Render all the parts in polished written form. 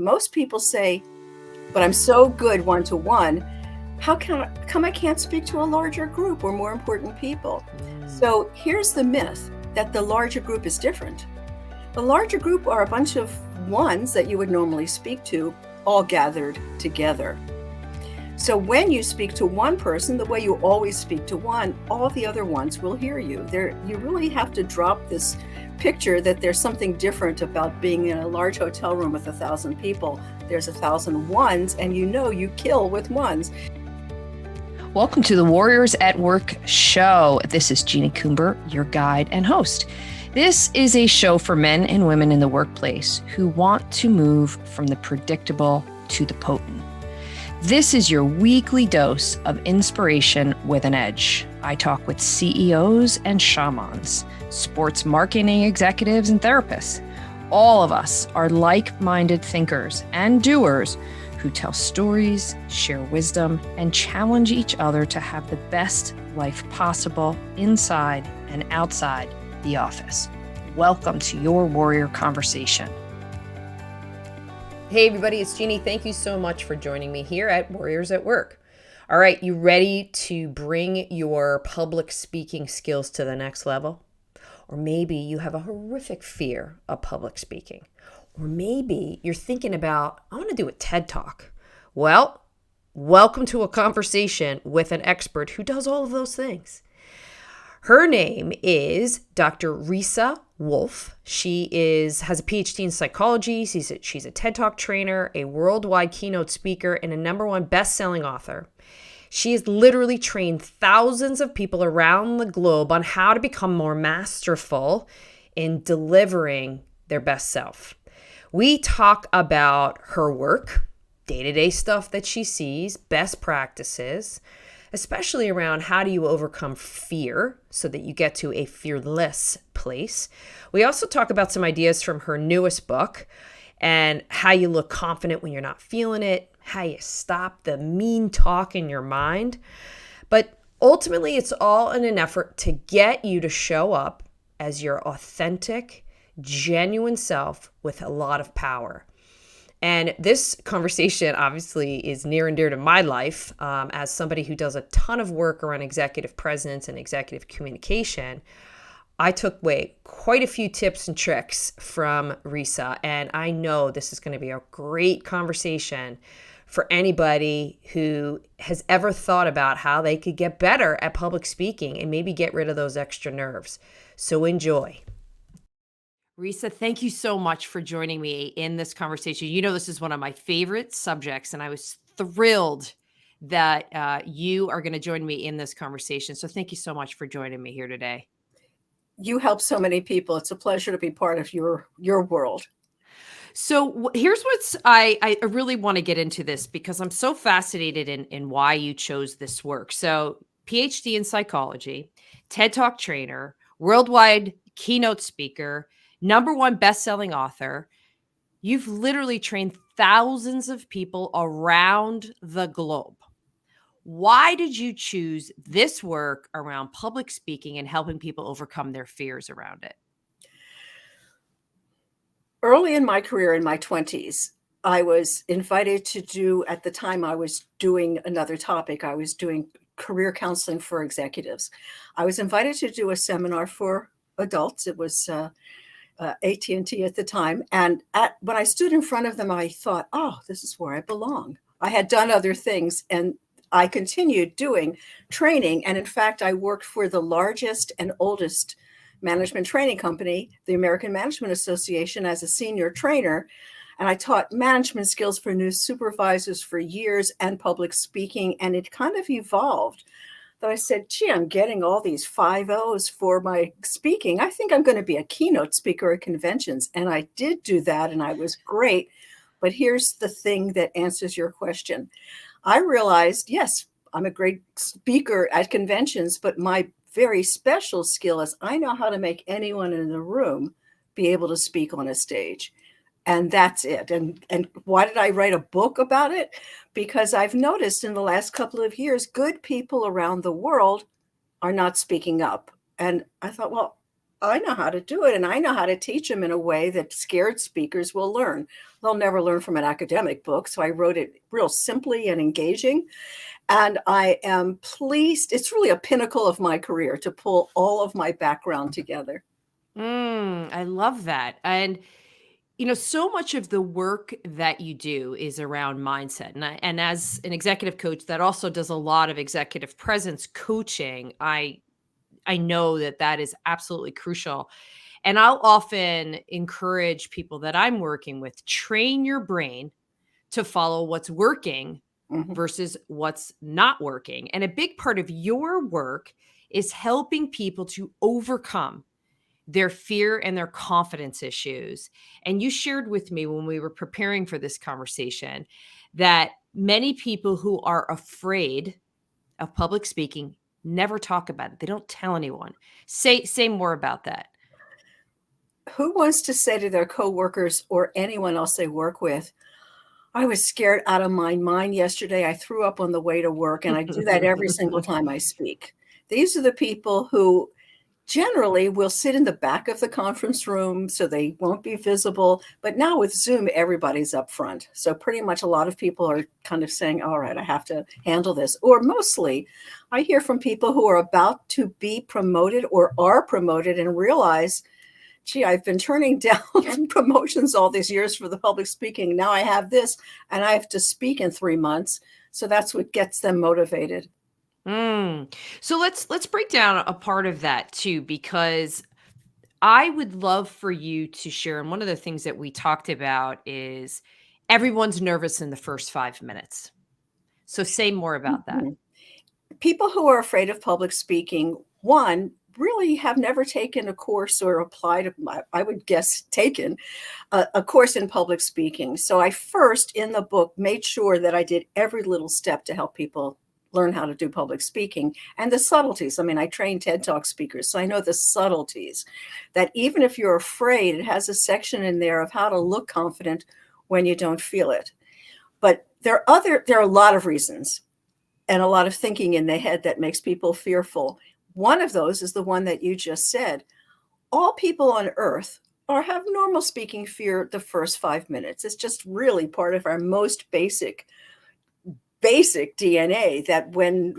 most people say, but I'm so good one-to-one, come I can't speak to a larger group or more important people? So here's the myth that the larger group is different. The larger group are a bunch of ones that you would normally speak to, all gathered together. So when you speak to one person, the way you always speak to one, all the other ones will hear you. You really have to drop this picture that there's something different about being in a large hotel room with 1,000 people. There's 1,000 ones, and you kill with ones. Welcome to the Warriors at Work show. This is Jeanie Coomber, your guide and host. This is a show for men and women in the workplace who want to move from the predictable to the potent. This is your weekly dose of inspiration with an edge. I talk with CEOs and shamans, sports marketing executives and therapists. All of us are like-minded thinkers and doers who tell stories, share wisdom, and challenge each other to have the best life possible inside and outside the office. Welcome to your Warrior Conversation. Hey everybody, it's Jeanie. Thank you so much for joining me here at Warriors at Work. All right, you ready to bring your public speaking skills to the next level? Or maybe you have a horrific fear of public speaking. Or maybe you're thinking about, I want to do a TED Talk. Well, welcome to a conversation with an expert who does all of those things. Her name is Dr. Reesa Woolf. She has a PhD in psychology. She's a TED Talk trainer, a worldwide keynote speaker, and a #1 best-selling author. She has literally trained thousands of people around the globe on how to become more masterful in delivering their best self. We talk about her work, day-to-day stuff that she sees, best practices, especially around how do you overcome fear so that you get to a fearless place. We also talk about some ideas from her newest book and how you look confident when you're not feeling it, how you stop the mean talk in your mind. But ultimately, it's all in an effort to get you to show up as your authentic, genuine self with a lot of power. And this conversation obviously is near and dear to my life as somebody who does a ton of work around executive presence and executive communication. I took away quite a few tips and tricks from Reesa, and I know this is going to be a great conversation for anybody who has ever thought about how they could get better at public speaking and maybe get rid of those extra nerves. So enjoy. Reesa, thank you so much for joining me in this conversation. You know, this is one of my favorite subjects, and I was thrilled that you are going to join me in this conversation. So thank you so much for joining me here today. You help so many people. It's a pleasure to be part of your world. So here's what I really want to get into this because I'm so fascinated in why you chose this work. So PhD in psychology, TED Talk trainer, worldwide keynote speaker, #1 best-selling author. You've literally trained thousands of people around the globe. Why did you choose this work around public speaking and helping people overcome their fears around it? Early in my career, in my 20s, I was invited to do, at the time I was doing another topic. I was doing career counseling for executives. I was invited to do a seminar for adults. It was AT&T at the time. And when I stood in front of them, I thought, oh, this is where I belong. I had done other things and I continued doing training. And in fact, I worked for the largest and oldest management training company, the American Management Association, as a senior trainer. And I taught management skills for new supervisors for years and public speaking. And it kind of evolved. That I said, gee, I'm getting all these 5.0s for my speaking. I think I'm going to be a keynote speaker at conventions. And I did do that, and I was great. But here's the thing that answers your question. I realized, yes, I'm a great speaker at conventions, but my very special skill is I know how to make anyone in the room be able to speak on a stage. And that's it. And why did I write a book about it? Because I've noticed in the last couple of years, good people around the world are not speaking up. And I thought, well, I know how to do it, and I know how to teach them in a way that scared speakers will learn. They'll never learn from an academic book, so I wrote it real simply and engaging, and I am pleased. It's really a pinnacle of my career to pull all of my background together. I love that. And so much of the work that you do is around mindset. And as an executive coach that also does a lot of executive presence coaching, I know that that is absolutely crucial. And I'll often encourage people that I'm working with, train your brain to follow what's working Mhm. versus what's not working. And a big part of your work is helping people to overcome their fear and their confidence issues. And you shared with me when we were preparing for this conversation that many people who are afraid of public speaking never talk about it. They don't tell anyone. Say more about that. Who wants to say to their coworkers or anyone else they work with, "I was scared out of my mind yesterday. I threw up on the way to work," and I do that every single time I speak. These are the people who generally will sit in the back of the conference room so they won't be visible. But now with Zoom, everybody's up front. So pretty much a lot of people are kind of saying, all right, I have to handle this. Or mostly, I hear from people who are about to be promoted or are promoted and realize, gee, I've been turning down promotions all these years for the public speaking. Now I have this and I have to speak in 3 months. So that's what gets them motivated. So let's break down a part of that too, because I would love for you to share. And one of the things that we talked about is everyone's nervous in the first 5 minutes. So say more about that. Mhm. People who are afraid of public speaking, one, really have never taken a course or applied, I would guess, taken a course in public speaking. So I first, in the book, made sure that I did every little step to help people learn how to do public speaking and the subtleties. I mean, I train TED Talk speakers, so I know the subtleties that even if you're afraid, it has a section in there of how to look confident when you don't feel it. But there are a lot of reasons and a lot of thinking in the head that makes people fearful. One of those is the one that you just said. All people on earth are have normal speaking fear the first 5 minutes. It's just really part of our most basic DNA that when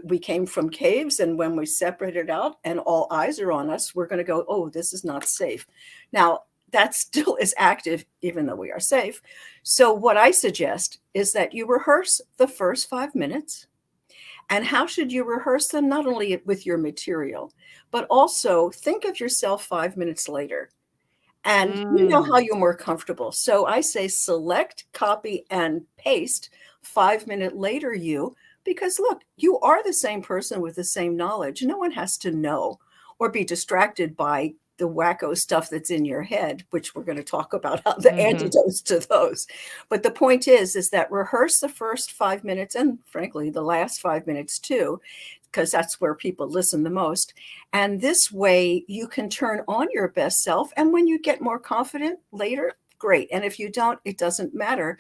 we came from caves and when we separated out and all eyes are on us, we're going to go, oh, this is not safe. Now that still is active even though we are safe. So what I suggest is that you rehearse the first 5 minutes. And how should you rehearse them? Not only with your material, but also think of yourself 5 minutes later. And you know how Mm. you're more comfortable. So I say select, copy, and paste 5 minute later you, because look, you are the same person with the same knowledge. No one has to know or be distracted by the wacko stuff that's in your head, which we're going to talk about how the Mhm. antidotes to those. But the point is that rehearse the first 5 minutes and frankly, the last 5 minutes too, because that's where people listen the most. And this way you can turn on your best self. And when you get more confident later, great. And if you don't, it doesn't matter.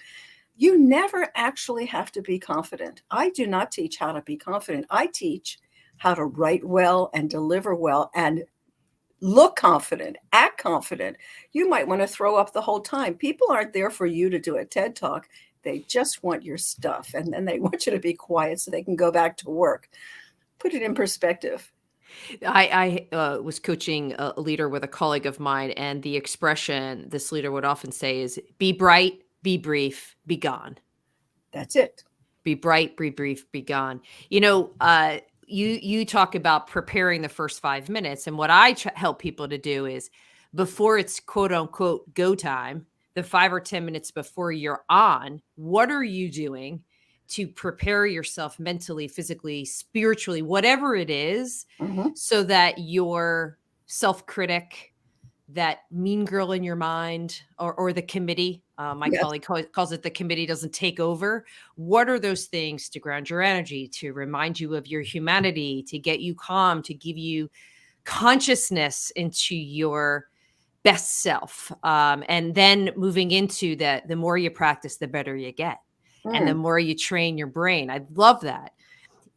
You never actually have to be confident. I do not teach how to be confident. I teach how to write well and deliver well and look confident, act confident. You might want to throw up the whole time. People aren't there for you to do a TED talk. They just want your stuff. And then they want you to be quiet so they can go back to work. Put it in perspective. I was coaching a leader with a colleague of mine, and the expression this leader would often say is be bright, be brief, be gone. That's it. Be bright, be brief, be gone. You talk about preparing the first 5 minutes, and what I help people to do is before it's quote unquote go time, the 5 or 10 minutes before you're on, what are you doing to prepare yourself mentally, physically, spiritually, whatever it is, Mhm. so that your self critic, that mean girl in your mind, or the committee, my Yes. colleague calls it the committee doesn't take over. What are those things to ground your energy, to remind you of your humanity, to get you calm, to give you consciousness into your best self? And then moving into that, the more you practice, the better you get. And the Mm. more you train your brain. I love that.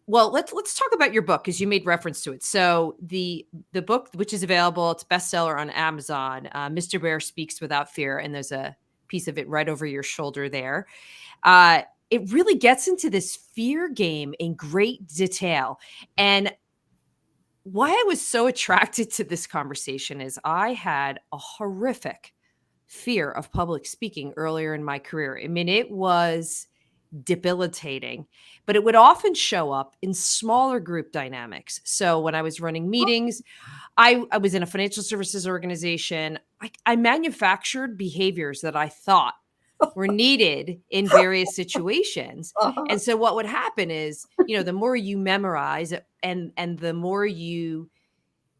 Well, let's talk about your book because you made reference to it. So the book, which is available, it's a bestseller on Amazon. Mr. Bear Speaks Without Fear, and there's a piece of it right over your shoulder there. It really gets into this fear game in great detail. And why I was so attracted to this conversation is I had a horrific fear of public speaking earlier in my career. I mean, it was debilitating, but it would often show up in smaller group dynamics. So when I was running meetings, I was in a financial services organization. I manufactured behaviors that I thought were needed in various situations. Uh-huh. And so what would happen is, the more you memorize and the more you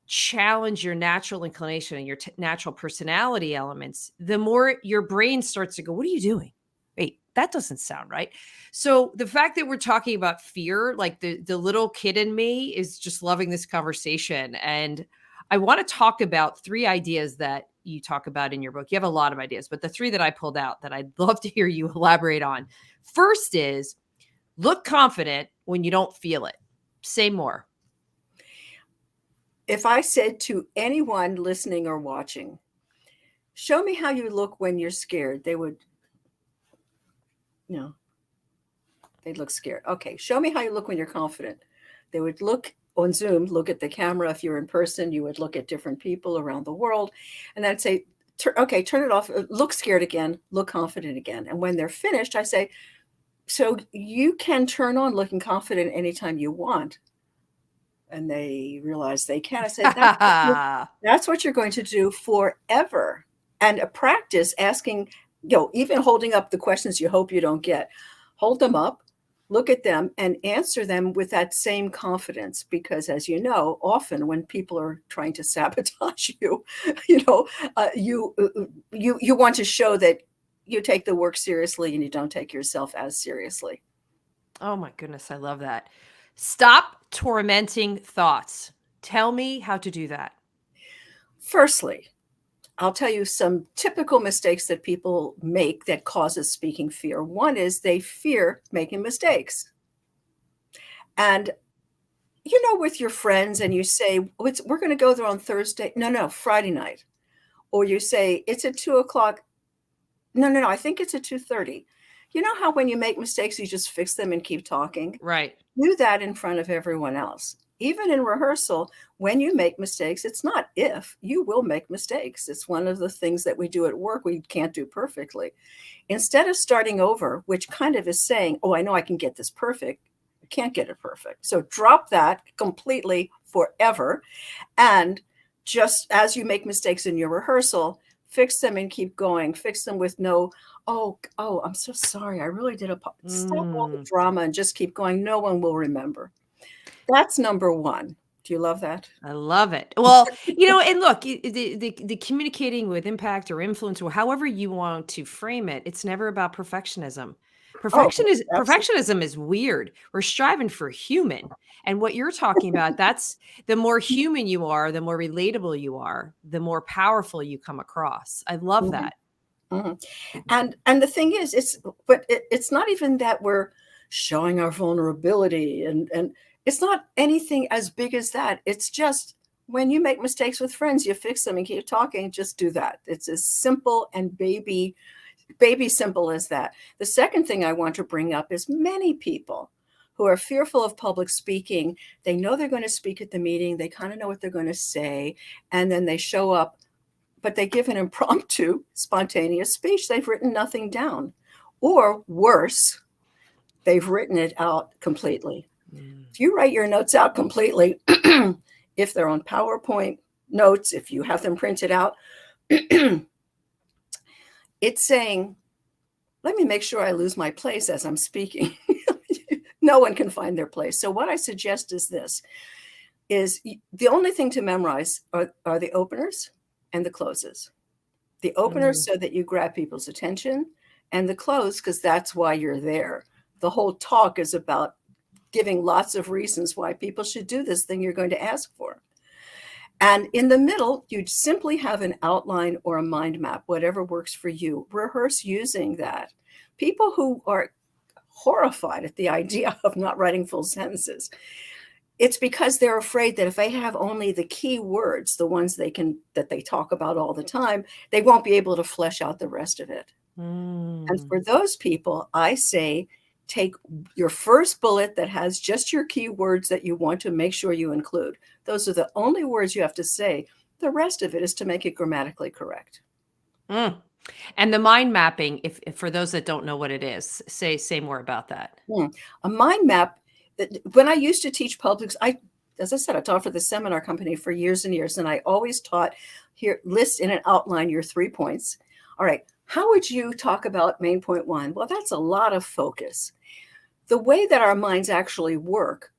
challenge your natural inclination and your natural personality elements, the more your brain starts to go, what are you doing? Wait, that doesn't sound right. So the fact that we're talking about fear, like the little kid in me is just loving this conversation. And I want to talk about 3 ideas that you talk about in your book. You have a lot of ideas, but the 3 that I pulled out that I'd love to hear you elaborate on. First is look confident when you don't feel it. Say more. If I said to anyone listening or watching, show me how you look when you're scared, they would, they'd look scared. Okay, show me how you look when you're confident. They would look on Zoom, look at the camera. If you're in person, you would look at different people around the world, and then say, okay, turn it off, look scared again, look confident again. And when they're finished, I say, so you can turn on looking confident anytime you want. And they realize they can. I said, that's what you're going to do forever. And a practice asking, even holding up the questions you hope you don't get, hold them up, look at them, and answer them with that same confidence. Because as you know, often when people are trying to sabotage you, you want to show that you take the work seriously and you don't take yourself as seriously. Oh my goodness, I love that. Stop tormenting thoughts. Tell me how to do that. Firstly, I'll tell you some typical mistakes that people make that causes speaking fear. One is they fear making mistakes. And with your friends and you say, we're going to go there on Thursday. No, Friday night. Or you say, it's at 2:00. No, I think it's at 2:30. You know how when you make mistakes, you just fix them and keep talking? Right. Do that in front of everyone else. Even in rehearsal, when you make mistakes, it's not if, you will make mistakes. It's one of the things that we do at work we can't do perfectly. Instead of starting over, which kind of is saying, oh, I know I can get this perfect, you can't get it perfect. So drop that completely forever. And just as you make mistakes in your rehearsal, fix them and keep going. Fix them with no, oh, I'm so sorry. I really did stop all the drama and just keep going. No one will remember. That's number 1. Do you love that? I love it. Well, and look, the communicating with impact or influence or however you want to frame it, it's never about perfectionism. Perfectionism is weird. We're striving for human. And what you're talking about, that's the more human you are, the more relatable you are, the more powerful you come across. I love that. Mm-hmm. And the thing is, it's not even that we're showing our vulnerability and it's not anything as big as that. It's just when you make mistakes with friends, you fix them and keep talking. Just do that. It's as simple and baby simple as that. The second thing I want to bring up is many people who are fearful of public speaking. They know they're going to speak at the meeting. They kind of know what they're going to say. And then they show up, but they give an impromptu, spontaneous speech. They've written nothing down. Or worse, they've written it out completely. If you write your notes out completely, if they're on PowerPoint notes, if you have them printed out, it's saying, let me make sure I lose my place as I'm speaking. No one can find their place. So what I suggest is this, is the only thing to memorize are the openers and the closes. The openers so that you grab people's attention, and the close because that's why you're there. The whole talk is about giving lots of reasons why people should do this thing you're going to ask for. And in the middle, you simply have an outline or a mind map, whatever works for you. Rehearse using that. People who are horrified at the idea of not writing full sentences. It's because they're afraid that if they have only the key words, the ones that they talk about all the time, they won't be able to flesh out the rest of it. And for those people, I say, take your first bullet that has just your key words that you want to make sure you include. Those are the only words you have to say. The rest of it is to make it grammatically correct. And the mind mapping, if for those that don't know what it is, say more about that. A mind map, when I used to teach publics, as I said, I taught for the seminar company for years and years, and I always taught here, list in an outline your 3 points. All right, how would you talk about main point 1? Well, that's a lot of focus. The way that our minds actually work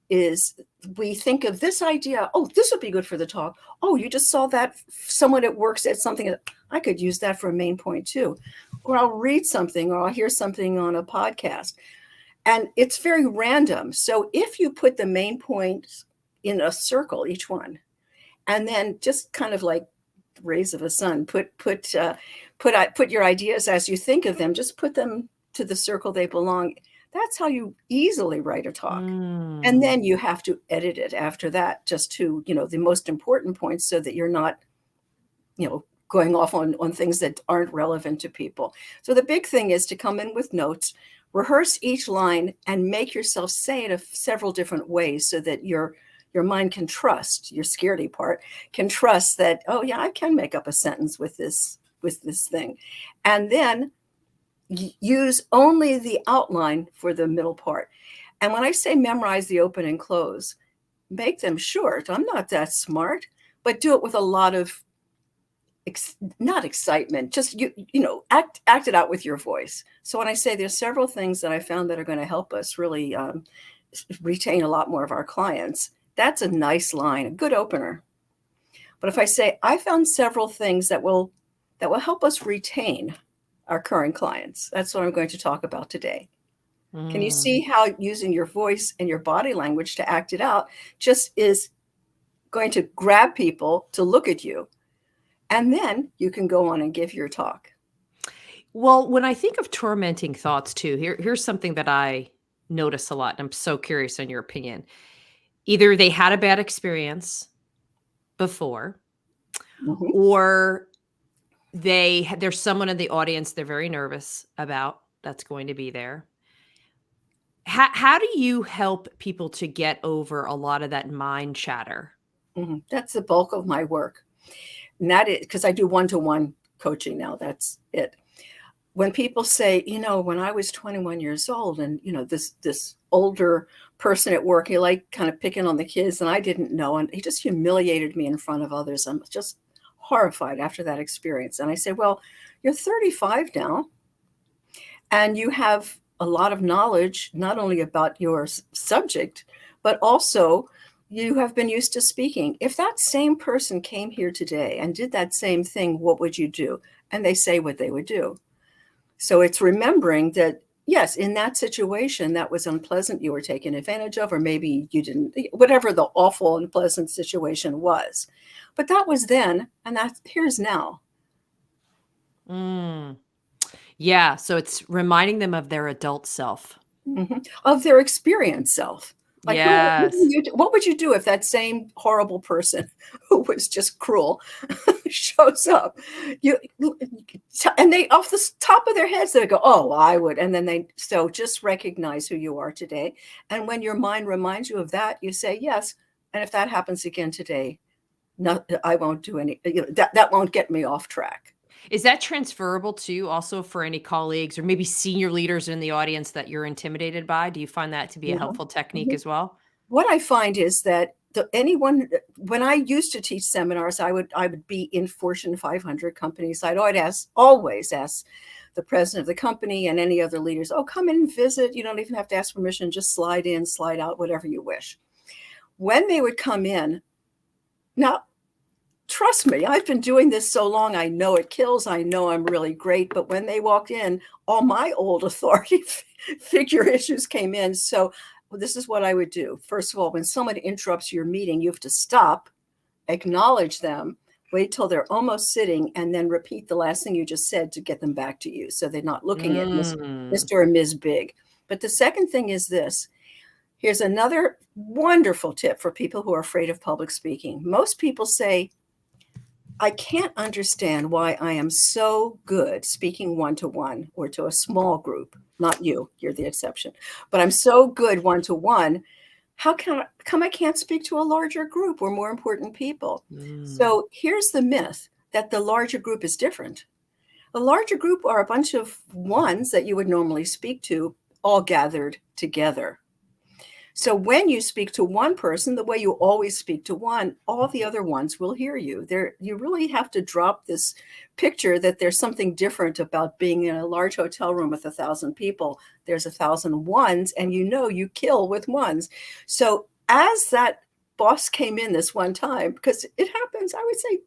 is we think of this idea, oh, this would be good for the talk. Oh, you just saw that someone at work said something, I could use that for a main point too. Or I'll read something, or I'll hear something on a podcast. And it's very random. So if you put the main points in a circle, each one, and then just kind of like rays of a sun, put your ideas as you think of them, just put them to the circle they belong. That's how you easily write a talk. And then you have to edit it after that, just to, the most important points, so that you're not, going off on things that aren't relevant to people. So the big thing is to come in with notes, rehearse each line, and make yourself say it several different ways, so that your mind can trust, your scaredy part can trust that, oh yeah, I can make up a sentence with this thing. And then use only the outline for the middle part. And when I say memorize the open and close, make them short. I'm not that smart, but do it with a lot of not excitement, just act it out with your voice. So when I say there's several things that I found that are going to help us really retain a lot more of our clients, that's a nice line, a good opener. But if I say I found several things that will help us retain our current clients, that's what I'm going to talk about today. Can you see how using your voice and your body language to act it out just is going to grab people to look at you? And then you can go on and give your talk. Well, when I think of tormenting thoughts too, here's something that I notice a lot, and I'm so curious on your opinion. Either they had a bad experience before, or there's someone in the audience they're very nervous about that's going to be there. How do you help people to get over a lot of that mind chatter? That's the bulk of my work. And that is because I do one-to-one coaching now. That's it. When people say, when I was 21 years old and, this older person at work, he liked kind of picking on the kids and I didn't know. And he just humiliated me in front of others. I'm just horrified after that experience. And I say, well, you're 35 now and you have a lot of knowledge, not only about your subject, but also you have been used to speaking. If that same person came here today and did that same thing, what would you do? And they say what they would do. So it's remembering that, yes, in that situation, that was unpleasant, you were taken advantage of, or maybe you didn't, whatever the awful, unpleasant situation was. But that was then, and here's now. Yeah. So it's reminding them of their adult self. Of their experienced self. Like, yes. What would you do if that same horrible person who was just cruel shows up? And they, off the top of their heads, they go, oh, I would. And then so just recognize who you are today. And when your mind reminds you of that, you say, yes. And if that happens again today, no, I won't do any, that won't get me off track. Is that transferable too, also for any colleagues or maybe senior leaders in the audience that you're intimidated by? Do you find that to be a helpful technique as well? What I find is that when I used to teach seminars, I would be in Fortune 500 companies. I'd always ask the president of the company and any other leaders, oh, come in and visit. You don't even have to ask permission. Just slide in, slide out, whatever you wish. When they would come in, now, trust me, I've been doing this so long, I know it kills. I know I'm really great. But when they walked in, all my old authority figure issues came in. So this is what I would do. First of all, when someone interrupts your meeting, you have to stop, acknowledge them, wait till they're almost sitting, and then repeat the last thing you just said to get them back to you. So they're not looking at Mr. or Ms. Big. But the second thing is this. Here's another wonderful tip for people who are afraid of public speaking. Most people say, I can't understand why I am so good speaking one-to-one or to a small group. Not you, you're the exception. But I'm so good one-to-one. How come I can't speak to a larger group or more important people? So here's the myth that the larger group is different. A larger group are a bunch of ones that you would normally speak to, all gathered together. So when you speak to one person, the way you always speak to one, all the other ones will hear you. You really have to drop this picture that there's something different about being in a large hotel room with 1,000 people. There's 1,000 ones, and you kill with ones. So as that boss came in this one time, because it happens, I would say,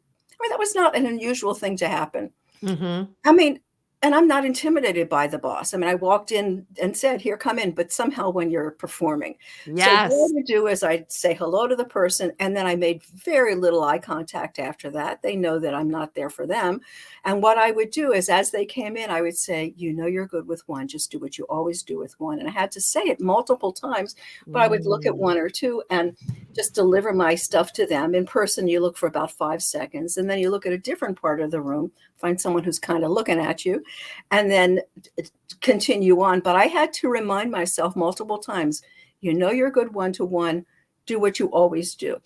that was not an unusual thing to happen. I mean, and I'm not intimidated by the boss. I mean, I walked in and said, here, come in, but somehow when you're performing. Yes. So what I would do is I'd say hello to the person, and then I made very little eye contact after that. They know that I'm not there for them. And what I would do is as they came in, I would say, you're good with one. Just do what you always do with one. And I had to say it multiple times, but I would look at one or two and just deliver my stuff to them. In person, you look for about 5 seconds, and then you look at a different part of the room, find someone who's kind of looking at you, and then continue on. But I had to remind myself multiple times, you're good one-to-one, do what you always do.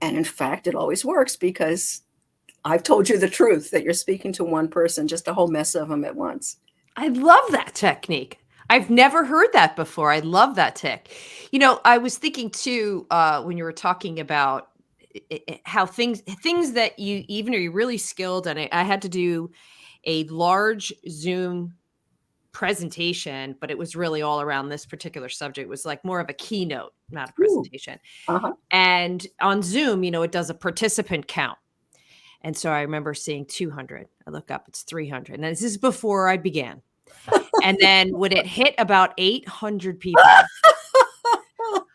And in fact, it always works because I've told you the truth that you're speaking to one person, just a whole mess of them at once. I love that technique. I've never heard that before. I love that tech. I was thinking too, when you were talking about how things that you're really skilled, and I had to do a large Zoom presentation, but it was really all around this particular subject. It was like more of a keynote, not a presentation. And on Zoom, it does a participant count. And so I remember seeing 200. I look up, it's 300. And this is before I began. And then when it hit about 800 people,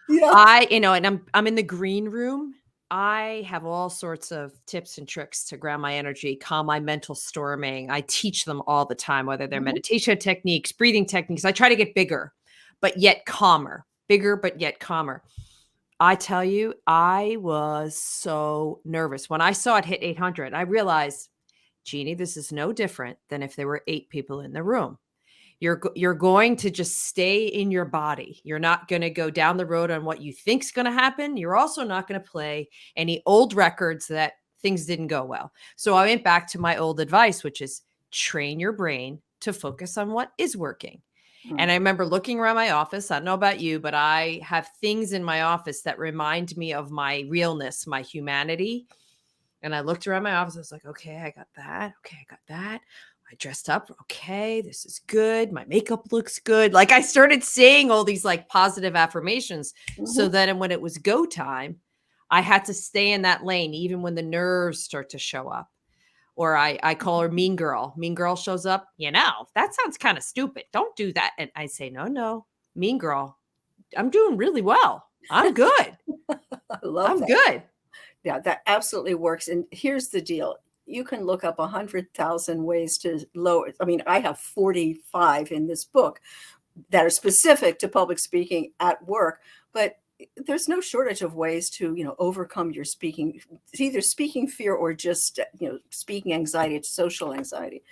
and I'm in the green room. I have all sorts of tips and tricks to ground my energy, calm my mental storming. I teach them all the time, whether they're meditation techniques, breathing techniques. I try to get bigger, but yet calmer. Bigger, but yet calmer. I tell you, I was so nervous. When I saw it hit 800, I realized, Jeanie, this is no different than if there were 8 people in the room. You're going to just stay in your body. You're not going to go down the road on what you think's going to happen. You're also not going to play any old records that things didn't go well. So I went back to my old advice, which is train your brain to focus on what is working. And I remember looking around my office. I don't know about you, but I have things in my office that remind me of my realness, my humanity. And I looked around my office. I was like, okay, I got that. Okay, I got that. I dressed up. Okay, this is good. My makeup looks good. Like I started saying all these like positive affirmations so that when it was go time, I had to stay in that lane, even when the nerves start to show up. Or I call her mean girl. Mean girl shows up. That sounds kind of stupid. Don't do that. And I say, no, mean girl. I'm doing really well. I'm good. I'm good. Yeah, that absolutely works. And here's the deal. You can look up 100,000 ways to lower. I mean, I have 45 in this book that are specific to public speaking at work, but there's no shortage of ways to, overcome your speaking, either speaking fear or just, speaking anxiety, it's social anxiety.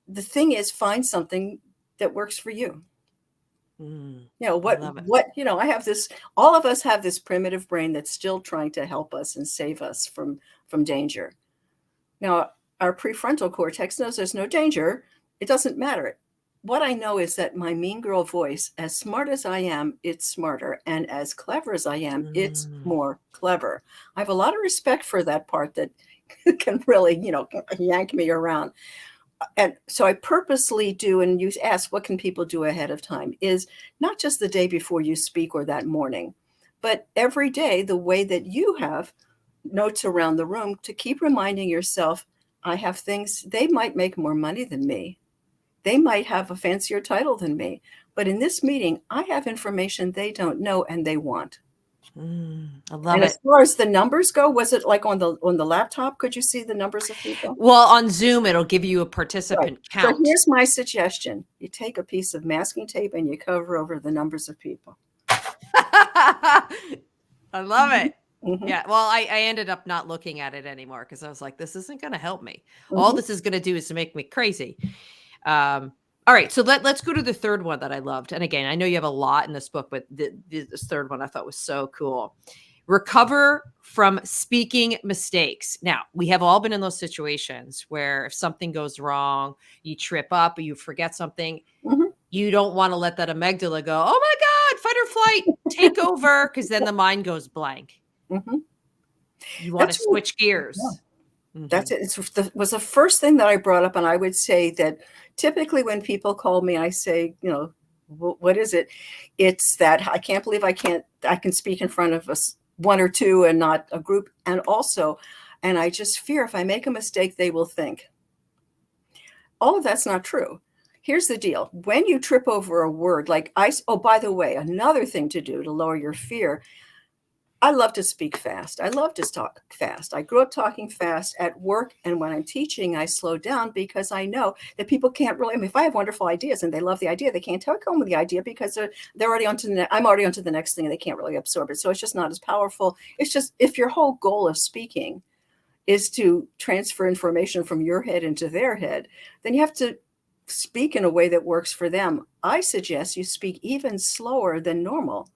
The thing is, find something that works for you. I have this, all of us have this primitive brain that's still trying to help us and save us from danger. Now, our prefrontal cortex knows there's no danger. It doesn't matter. What I know is that my mean girl voice, as smart as I am, it's smarter. And as clever as I am, it's more clever. I have a lot of respect for that part that can really, yank me around. And so I purposely do, and you ask, what can people do ahead of time, is not just the day before you speak or that morning, but every day, the way that you have notes around the room to keep reminding yourself, I have things, they might make more money than me. They might have a fancier title than me. But in this meeting, I have information they don't know and they want. I love And as it. far as the numbers go, was it like on the laptop? Could you see the numbers of people? Well, on Zoom, it'll give you a Right. participant So count. here's my suggestion. You take a piece of masking tape and you cover over the numbers of people. I love Mhm. it. Mhm. Yeah. Well, I ended up not looking at it anymore because I was like, this isn't going to help me. All Mhm. this is going to do is to make me crazy. All right. So let's go to the third one that I loved. And again, I know you have a lot in this book, but this third one I thought was so cool. Recover from speaking mistakes. Now, we have all been in those situations where if something goes wrong, you trip up or you forget something, Mhm. you don't want to let that amygdala go, oh my God, fight or flight, take over, because then the mind goes blank. Mhm. You want to That's what switch yeah, gears. that's Mhm. it. Was the first thing that I brought up, and I would say that typically when people call me, I say, what is it? It's that I can't believe I can speak in front of us one or two and not a group. And also, and I just fear if I make a mistake, they will think. All of that's not true. Here's the deal. When you trip over a word, like oh, by the way, another thing to do to lower your fear, I love to speak fast. I love to talk fast. I grew up talking fast at work. And when I'm teaching, I slow down because I know that people can't really, I mean, if I have wonderful ideas and they love the idea, they can't take home with the idea because they're already I'm already onto the next thing and they can't really absorb it. So it's just not as powerful. It's just, if your whole goal of speaking is to transfer information from your head into their head, then you have to speak in a way that works for them. I suggest you speak even slower than normal.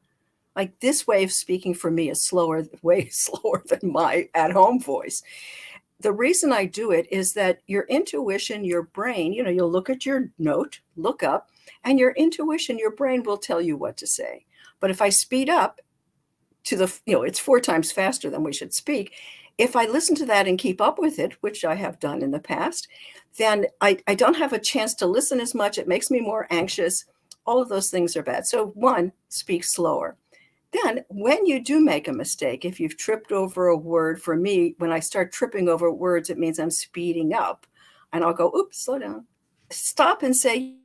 Like this way of speaking for me is slower, way slower than my at home voice. The reason I do it is that your intuition, your brain, you'll look at your note, look up, and your intuition, your brain will tell you what to say. But if I speed up to it's 4 times faster than we should speak. If I listen to that and keep up with it, which I have done in the past, then I don't have a chance to listen as much. It makes me more anxious. All of those things are bad. So, one, speak slower. Then, when you do make a mistake, if you've tripped over a word, for me, when I start tripping over words, it means I'm speeding up. And I'll go, oops, slow down. Stop and say,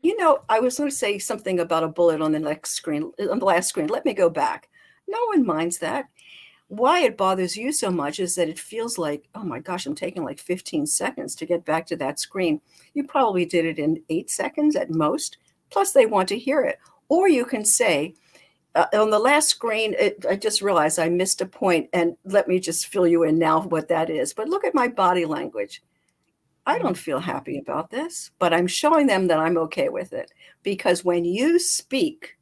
I was going to say something about a bullet on the next screen, on the last screen. Let me go back. No one minds that. Why it bothers you so much is that it feels like, oh my gosh, I'm taking like 15 seconds to get back to that screen. You probably did it in 8 seconds at most. Plus, they want to hear it. Or you can say, on the last screen, I just realized I missed a point, and let me just fill you in now what that is. But look at my body language. I don't Mm. feel happy about this, but I'm showing them that I'm okay with it. Because when you speak,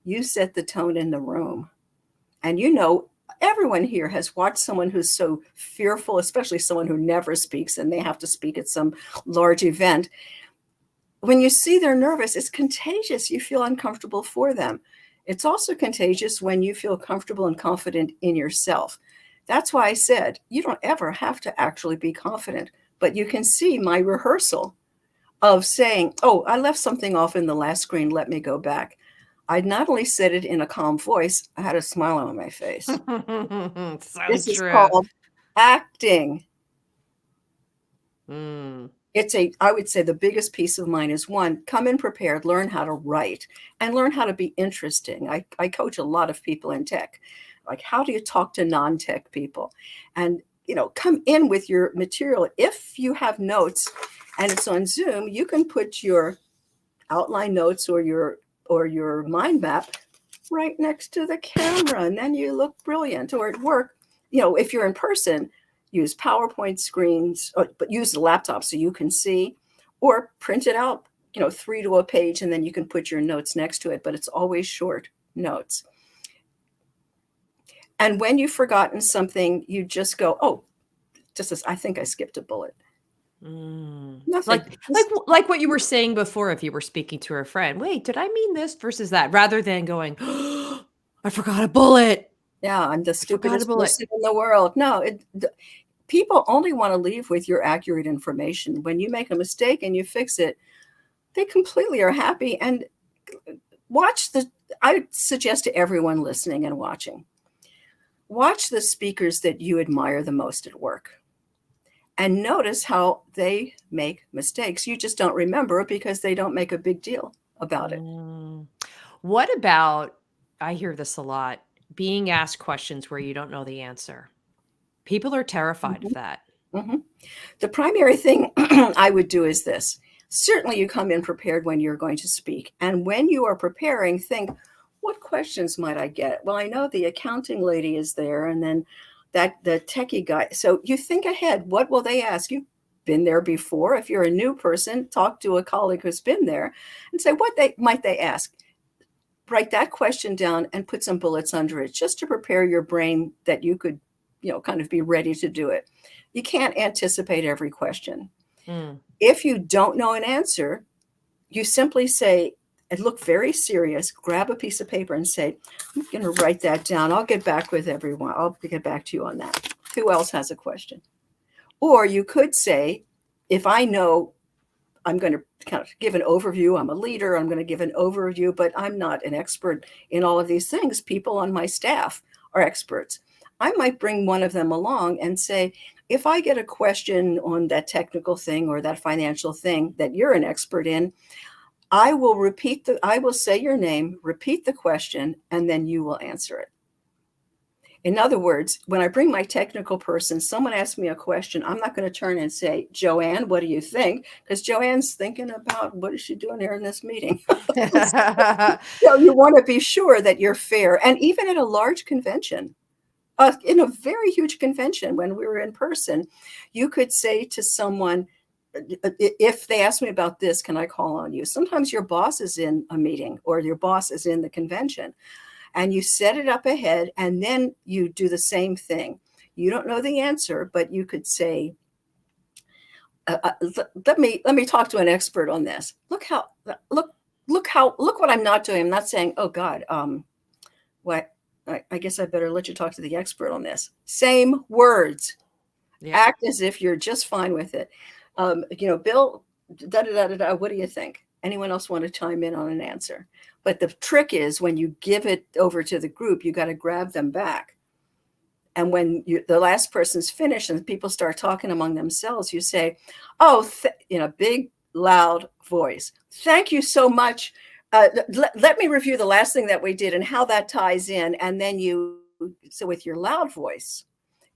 you set the tone in the room. And everyone here has watched someone who's so fearful, especially someone who never speaks and they have to speak at some large event. When you see they're nervous, it's contagious. You feel uncomfortable for them. It's also contagious when you feel comfortable and confident in yourself. That's why I said you don't ever have to actually be confident, but you can see my rehearsal of saying, oh, I left something off in the last screen. Let me go back. I not only said it in a calm voice, I had a smile on my face. So This is true. called acting. Mm. I would say the biggest piece of mine is, one, come in prepared, learn how to write and learn how to be interesting. I coach a lot of people in tech. Like, how do you talk to non-tech people? And, come in with your material. If you have notes and it's on Zoom, you can put your outline notes or your mind map right next to the camera, and then you look brilliant. Or at work, if you're in person, use PowerPoint screens, but use the laptop so you can see, or print it out, 3 to a page, and then you can put your notes next to it, but it's always short notes. And when you've forgotten something, you just go, oh, just as I think I skipped a bullet. Mm. Nothing. Like what you were saying before, if you were speaking to a friend, wait, did I mean this versus that? Rather than going, oh, I forgot a bullet. Yeah, I'm the I forgot a stupidest bullet. person in the world. No, people only want to leave with your accurate information. When you make a mistake and you fix it, they completely are happy. And I suggest to everyone listening and watch the speakers that you admire the most at work and notice how they make mistakes. You just don't remember it because they don't make a big deal about it. Mm. What about, I hear this a lot. being asked questions where you don't know the answer. People are terrified of Mhm, that. mhm. The primary thing I would do is this. Certainly, you come in prepared when you're going to speak. And when you are preparing, think, what questions might I get? Well, I know the accounting lady is there, and then the techie guy. So you think ahead. What will they ask? You've been there before. If you're a new person, talk to a colleague who's been there and say, what they might they ask? Write that question down and put some bullets under it just to prepare your brain that you could, kind of be ready to do it. You can't anticipate every question. Mm. If you don't know an answer, you simply say, and look very serious, grab a piece of paper and say, I'm going to write that down. I'll get back with everyone. I'll get back to you on that. Who else has a question? Or you could say, if I know, I'm going to kind of give an overview. I'm a leader. I'm going to give an overview, but I'm not an expert in all of these things. People on my staff are experts. I might bring one of them along and say, if I get a question on that technical thing or that financial thing that you're an expert in, I will say your name, repeat the question, and then you will answer it. In other words, when I bring my technical person, someone asks me a question, I'm not going to turn and say, Joanne, what do you think? Because Joanne's thinking about what is she doing here in this meeting? So you want to be sure that you're fair. And even at a large convention, in a very huge convention, when we were in person, you could say to someone, if they ask me about this, can I call on you? Sometimes your boss is in a meeting or your boss is in the convention. And you set it up ahead, and then you do the same thing. You don't know the answer, but you could say, let me talk to an expert on this. Look what I'm not doing. I'm not saying, oh God, what, I guess I better let you talk to the expert on this. Same words. Yeah. Act as if you're just fine with it. Bill, what do you think? Anyone else want to chime in on an answer? But the trick is when you give it over to the group, you got to grab them back. And when the last person's finished and people start talking among themselves, you say, oh, in a big, loud voice, thank you so much. Let me review the last thing that we did and how that ties in. And then so with your loud voice,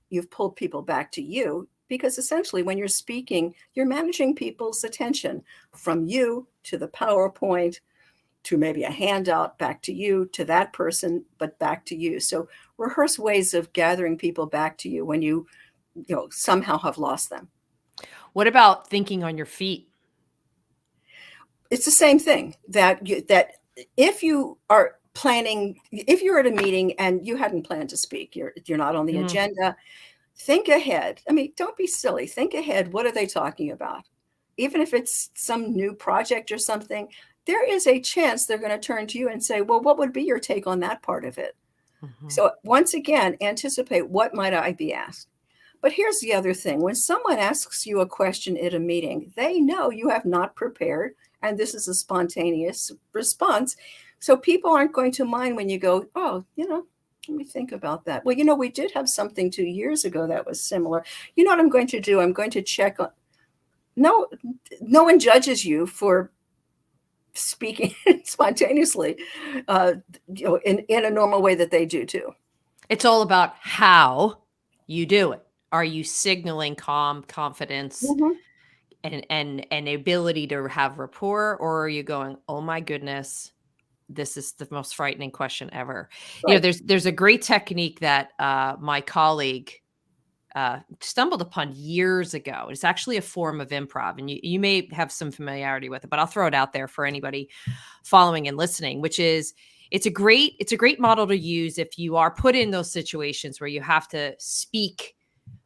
you've pulled people back to you, because essentially when you're speaking, you're managing people's attention from you to the PowerPoint to maybe a handout, back to you, to that person, but back to you. So rehearse ways of gathering people back to you when you somehow have lost them. What about thinking on your feet? It's the same thing that if you are planning, if you're at a meeting and you hadn't planned to speak, you're not on the agenda, think ahead. I mean, don't be silly. Think ahead. What are they talking about? Even if it's some new project or something, there is a chance they're going to turn to you and say, well, what would be your take on that part of it? Mm-hmm. So once again, anticipate, what might I be asked? But here's the other thing. When someone asks you a question at a meeting, they know you have not prepared, and this is a spontaneous response. So people aren't going to mind when you go, oh, let me think about that. Well, we did have something 2 years ago that was similar. You know what I'm going to do? I'm going to check on. No one judges you for speaking spontaneously, in a normal way that they do too. It's all about how you do it. Are you signaling calm, confidence, Mhm. and ability to have rapport, or are you going, oh my goodness, this is the most frightening question ever? Right. There's a great technique that my colleague stumbled upon years ago. It's actually a form of improv, and you may have some familiarity with it, but I'll throw it out there for anybody following and listening, which is it's a great model to use if you are put in those situations where you have to speak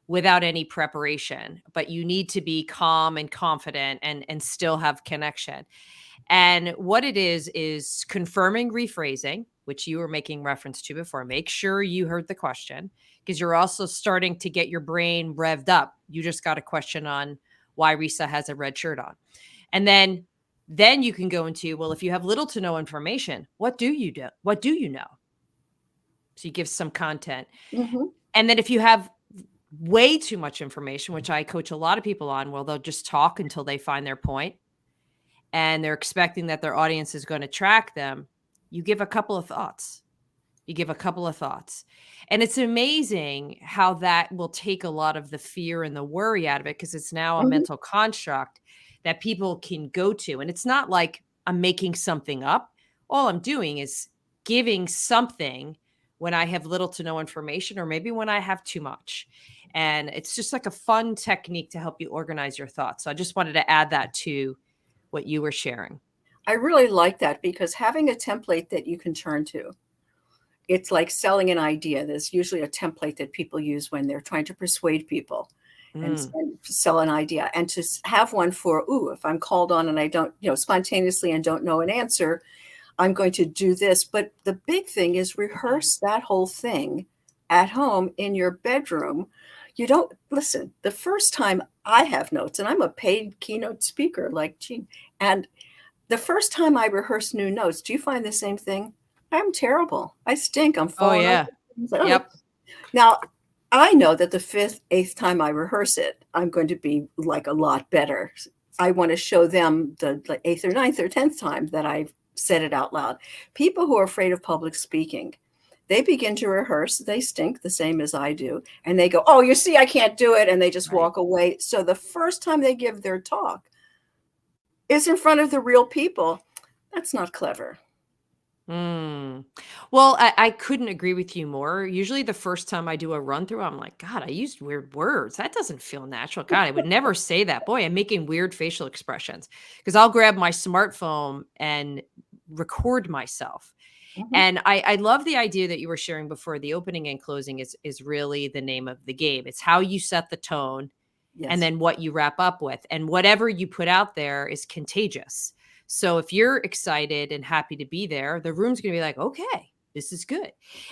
without any preparation, but you need to be calm and confident and still have connection. And what it is confirming rephrasing, which you were making reference to before. Make sure you heard the question, because you're also starting to get your brain revved up. You just got a question on why Reesa has a red shirt on. And then you can go into, well, if you have little to no information, what do you do? What do you know? So you give some content. Mm-hmm. And then if you have way too much information, which I coach a lot of people on, well, they'll just talk until they find their point, and they're expecting that their audience is going to track them. You give a couple of thoughts. You give a couple of thoughts. And it's amazing how that will take a lot of the fear and the worry out of it, because it's now a Mhm. mental construct that people can go to. And it's not like I'm making something up. All I'm doing is giving something when I have little to no information, or maybe when I have too much. And it's just like a fun technique to help you organize your thoughts. So I just wanted to add that to what you were sharing. I really like that because having a template that you can turn to, it's like selling an idea. There's usually a template that people use when they're trying to persuade people Mm, and sell an idea. And to have one for, ooh, if I'm called on and I don't, spontaneously and don't know an answer, I'm going to do this. But the big thing is rehearse that whole thing at home in your bedroom. You don't listen. The first time I have notes, and I'm a paid keynote speaker like Jean, and the first time I rehearse new notes, do you find the same thing? I'm terrible. I stink. I'm oh, falling over. yeah. It's like, "Oh." Yep. Now, I know that the 5th, 8th time I rehearse it, I'm going to be like a lot better. I want to show them the 8th or 9th or 10th time that I've said it out loud. People who are afraid of public speaking, they begin to rehearse. They stink the same as I do. And they go, oh, you see, I can't do it. And they just Right. walk away. So the first time they give their talk is in front of the real people. That's not clever. Mm. Well, I couldn't agree with you more. Usually the first time I do a run through, I'm like, God, I used weird words. That doesn't feel natural. God, I would never say that. Boy, I'm making weird facial expressions, because I'll grab my smartphone and record myself. Mhm. And I love the idea that you were sharing before. The opening and closing is really the name of the game. It's how you set the tone and Yes. then what you wrap up with. And whatever you put out there is contagious. So if you're excited and happy to be there, the room's going to be like, okay, this is good.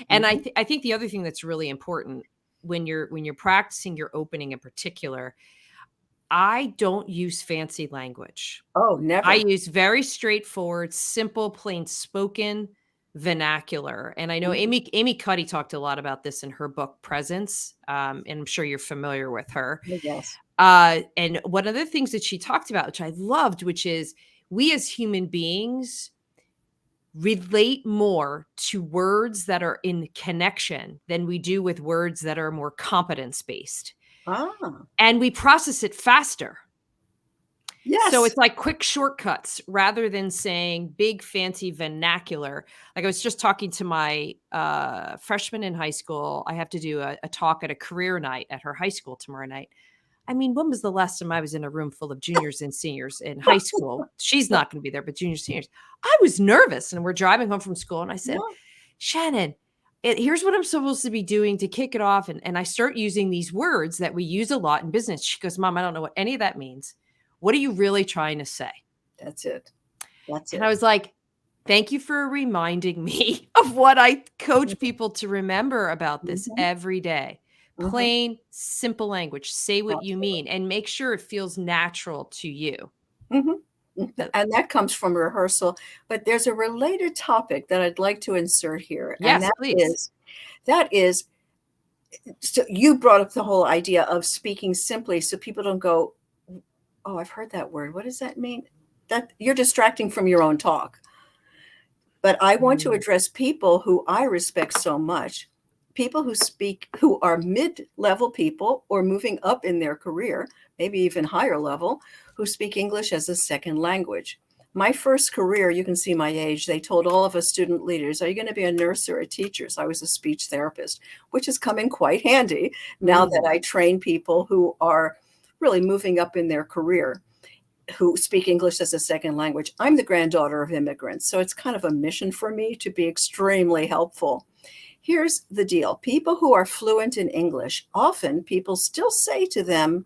And Mhm. I think the other thing that's really important when you're practicing your opening in particular, I don't use fancy language. Oh, I never. use very straightforward, simple, plain spoken vernacular. And I know Mhm. Amy Cuddy talked a lot about this in her book Presence, and I'm sure you're familiar with her. Yes. And one of the things that she talked about, which I loved, which is we as human beings relate more to words that are in connection than we do with words that are more competence based. Ah, And we process it faster. So yes. it's like quick shortcuts rather than saying big fancy vernacular. Like I was just talking to my freshman in high school. I have to do a talk at a career night at her high school tomorrow night. I mean, when was the last time I was in a room full of juniors and seniors in high school? She's not going to be there, but juniors, seniors. I was nervous, and we're driving home from school, and I said, No. Shannon, here's what I'm supposed to be doing to kick it off. And I start using these words that we use a lot in business. She goes, Mom, I don't know what any of that means. What are you really trying to say? That's it. That's And I it. was like, thank you for reminding me of what I coach people to remember about this Mhm. every day. Mhm. Plain, simple language. Say what you Absolutely. mean and make sure it feels natural to you. Mhm. Mhm. Uh, And that comes from rehearsal. But there's a related topic that I'd like to insert here, and Yes, please. that is so you brought up the whole idea of speaking simply so people don't go, "Oh, I've heard that word. What does that mean?" That you're distracting from your own talk. But I want to Mm, address people who I respect so much, people who are mid-level people or moving up in their career, maybe even higher level, who speak English as a second language. My first career, you can see my age, they told all of us student leaders, "Are you going to be a nurse or a teacher?" So I was a speech therapist, which has come in quite handy now that mm, I train people who are really moving up in their career who speak English as a second language. I'm the granddaughter of immigrants, so it's kind of a mission for me to be extremely helpful. Here's the deal. People who are fluent in English, often people still say to them,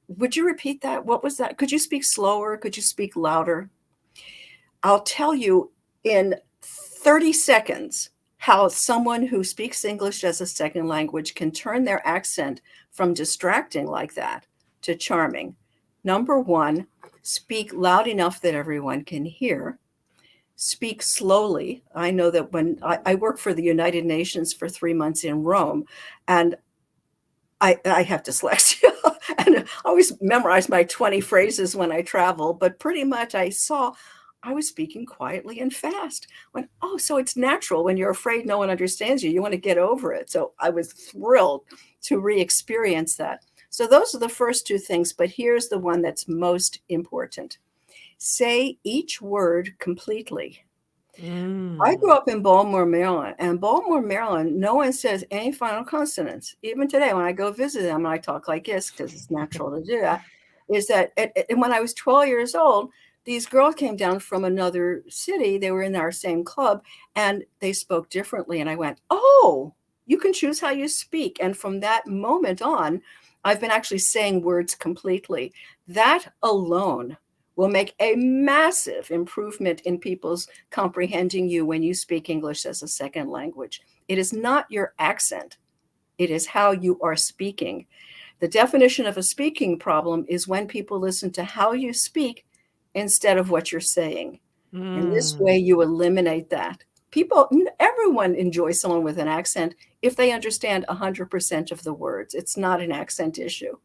would you repeat that? What was that? Could you speak slower? Could you speak louder? I'll tell you in 30 seconds how someone who speaks English as a second language can turn their accent from distracting like that to charming. Number one, speak loud enough that everyone can hear. Speak slowly. I know that when I work for the United Nations for 3 months in Rome, and I have dyslexia and I always memorize my 20 phrases when I travel, but pretty much I saw I was speaking quietly and fast. Went, oh, so it's natural when you're afraid no one understands you. You want to get over it. So I was thrilled to re-experience that. So those are the first two things, but here's the one that's most important. Say each word completely. I grew up in Baltimore, Maryland, and Baltimore, Maryland, no one says any final consonants. Even today, when I go visit them, I talk like this because it's natural to do that. Is that, and when I was 12 years old, these girls came down from another city. They were in our same club, and they spoke differently. And I went, oh, you can choose how you speak. And from that moment on, I've been actually saying words completely. That alone will make a massive improvement in people's comprehending you when you speak English as a second language. It is not your accent. It is how you are speaking. The definition of a speaking problem is when people listen to how you speak instead of what you're saying. And this way you eliminate that. Everyone enjoys someone with an accent if they understand 100% of the words. It's not an accent issue.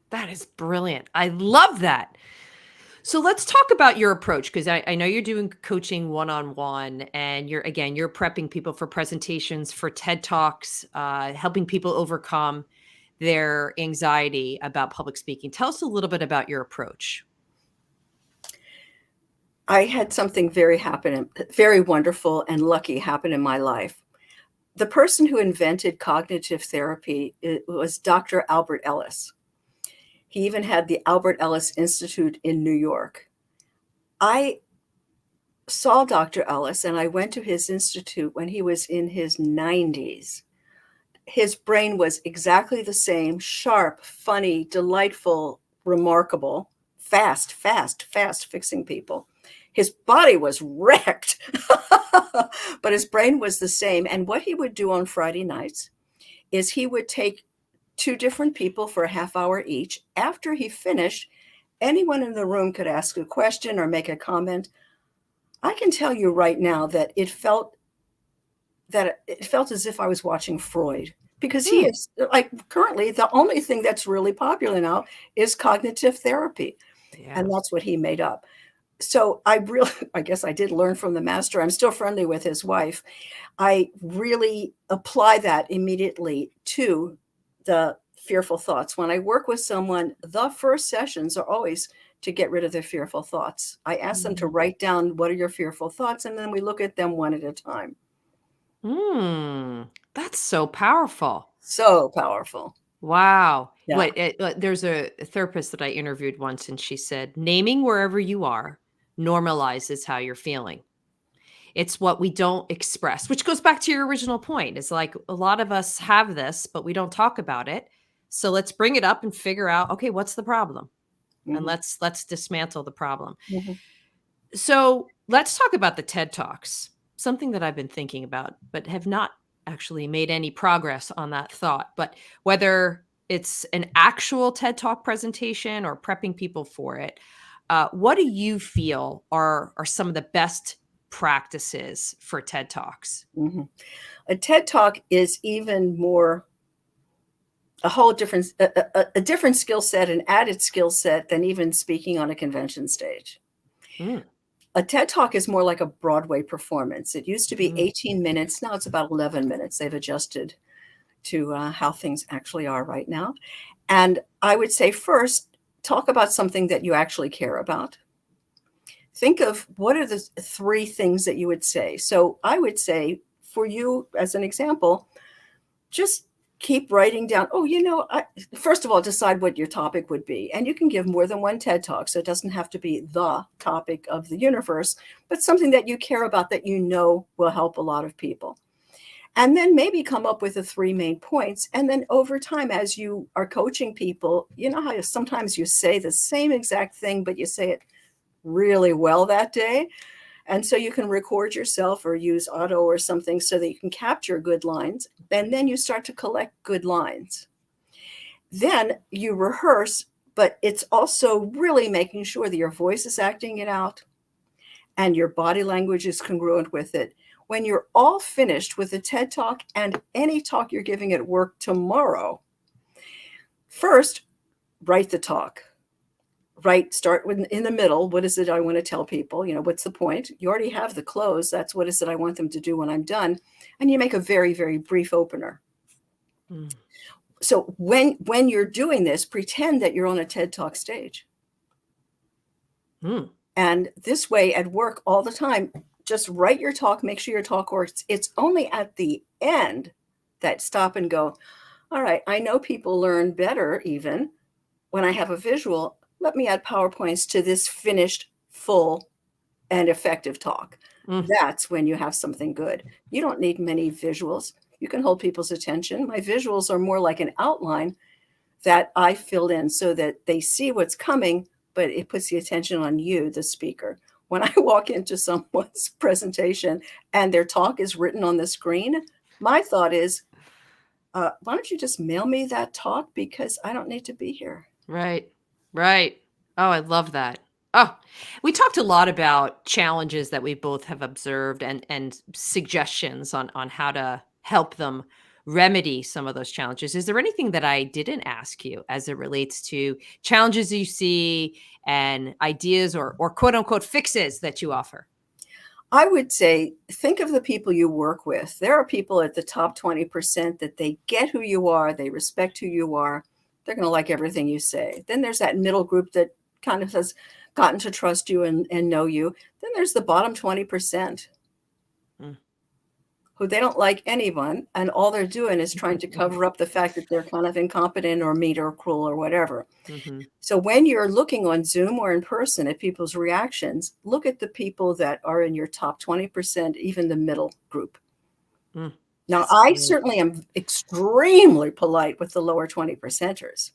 That is brilliant. I love that. So let's talk about your approach, because I know you're doing coaching one-on-one, and you're prepping people for presentations, for TED Talks, helping people overcome their anxiety about public speaking. Tell us a little bit about your approach. I had something very wonderful and lucky happen in my life. The person who invented cognitive therapy was Dr. Albert Ellis. He even had the Albert Ellis Institute in New York. I saw Dr. Ellis and I went to his institute when he was in his 90s. His brain was exactly the same, sharp, funny, delightful, remarkable, fast fixing people. His body was wrecked, but his brain was the same. And what he would do on Friday nights is he would take two different people for a half hour each. After he finished, anyone in the room could ask a question or make a comment. I can tell you right now that it felt as if I was watching Freud, because he is, like, currently the only thing that's really popular now is cognitive therapy. Yeah. And that's what he made up. So I guess I did learn from the master. I'm still friendly with his wife. I really apply that immediately to the fearful thoughts. When I work with someone, the first sessions are always to get rid of their fearful thoughts. I ask them to write down, what are your fearful thoughts? And then we look at them one at a time. That's so powerful. So powerful. Wow. Yeah. There's a therapist that I interviewed once, and she said, naming wherever you are normalizes how you're feeling. It's what we don't express, which goes back to your original point. It's like, a lot of us have this, but we don't talk about it. So let's bring it up and figure out, okay, what's the problem? And let's dismantle the problem. So let's talk about the TED Talks, something that I've been thinking about, but have not actually made any progress on that thought. But whether it's an actual TED Talk presentation or prepping people for it, what do you feel are some of the best practices for TED Talks? A TED Talk is even more a whole different, a different skill set, an added skill set than even speaking on a convention stage. A TED Talk is more like a Broadway performance. It used to be 18 minutes. Now it's about 11 minutes. They've adjusted to how things actually are right now. And I would say, first, talk about something that you actually care about. Think of what are the three things that you would say. So I would say, for you, as an example, just keep writing down, first of all, decide what your topic would be. And you can give more than one TED Talk, so it doesn't have to be the topic of the universe, but something that you care about that you know will help a lot of people. And then maybe come up with the three main points. And then over time, as you are coaching people, you know how sometimes you say the same exact thing, but you say it really well that day. And so you can record yourself or use auto or something so that you can capture good lines. And then you start to collect good lines. Then you rehearse, but it's also really making sure that your voice is acting it out and your body language is congruent with it. When you're all finished with a TED Talk and any talk you're giving at work tomorrow, first, write the talk. right, start in the middle. What is it I want to tell people? What's the point? You already have the close. That's what is it I want them to do when I'm done. And you make a very, very brief opener. Mm. So when you're doing this, pretend that you're on a TED Talk stage. Mm. And this way at work all the time, just write your talk, make sure your talk works. It's only at the end that stop and go, all right, I know people learn better even when I have a visual. Let me add PowerPoints to this finished, full, and effective talk. Mm. That's when you have something good. You don't need many visuals. You can hold people's attention. My visuals are more like an outline that I filled in so that they see what's coming, but it puts the attention on you, the speaker. When I walk into someone's presentation and their talk is written on the screen, my thought is, why don't you just mail me that talk because I don't need to be here. Right. Right. Oh, I love that. Oh, we talked a lot about challenges that we both have observed and suggestions on how to help them remedy some of those challenges. Is there anything that I didn't ask you as it relates to challenges you see and ideas or quote unquote fixes that you offer? I would say, think of the people you work with. There are people at the top 20% that they get who you are, they respect who you are, they're going to like everything you say. Then there's that middle group that kind of has gotten to trust you and know you. Then there's the bottom 20% Mm. who they don't like anyone, and all they're doing is trying to cover up the fact that they're kind of incompetent or mean or cruel or whatever. Mm-hmm. So when you're looking on Zoom or in person at people's reactions, look at the people that are in your top 20%, even the middle group. Mm. Now, That's I great. certainly am extremely polite with the lower 20%ers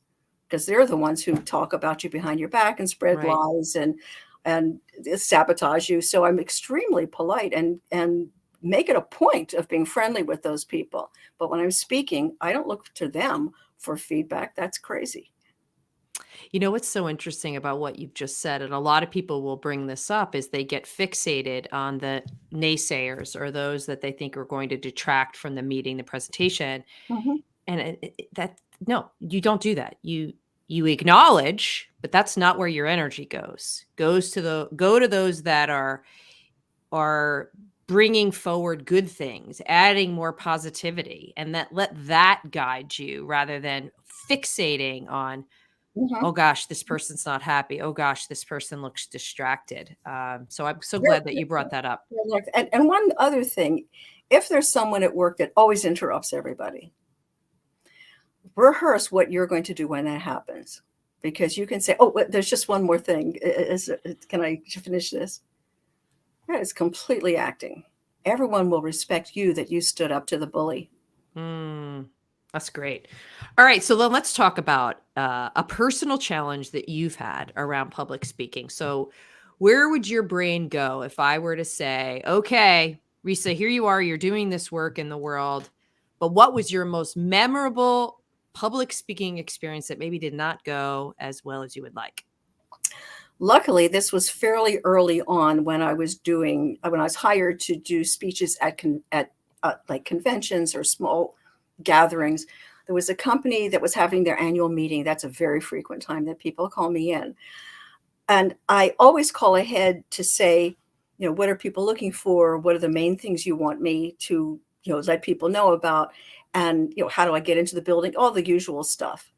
because they're the ones who talk about you behind your back and spread Right. lies and sabotage you. So I'm extremely polite and make it a point of being friendly with those people. But when I'm speaking, I don't look to them for feedback. That's crazy. You know what's so interesting about what you've just said, and a lot of people will bring this up, is they get fixated on the naysayers or those that they think are going to detract from the meeting, the presentation. Mhm. And that no, you don't do that. You acknowledge, but that's not where your energy goes. Go to those that are bringing forward good things, adding more positivity, and let that guide you rather than fixating on, oh Mhm. gosh, this person's not happy. Oh gosh, this person looks distracted. So I'm so They're glad that you brought that up. they're like and one other thing, if there's someone at work that always interrupts everybody, rehearse what you're going to do when that happens. Because you can say, "Oh, there's just one more thing. Can I finish this?" That is completely acting. Everyone will respect you that you stood up to the bully. Mm, that's great. All right, so then let's talk about a personal challenge that you've had around public speaking. So, where would your brain go if I were to say, okay, Reesa, here you are, you're doing this work in the world, but what was your most memorable public speaking experience that maybe did not go as well as you would like? Luckily, this was fairly early on when I was hired to do speeches at like conventions or small gatherings. There was a company that was having their annual meeting. That's a very frequent time that people call me in. And I always call ahead to say, what are people looking for? What are the main things you want me to, let people know about? And, how do I get into the building? All the usual stuff.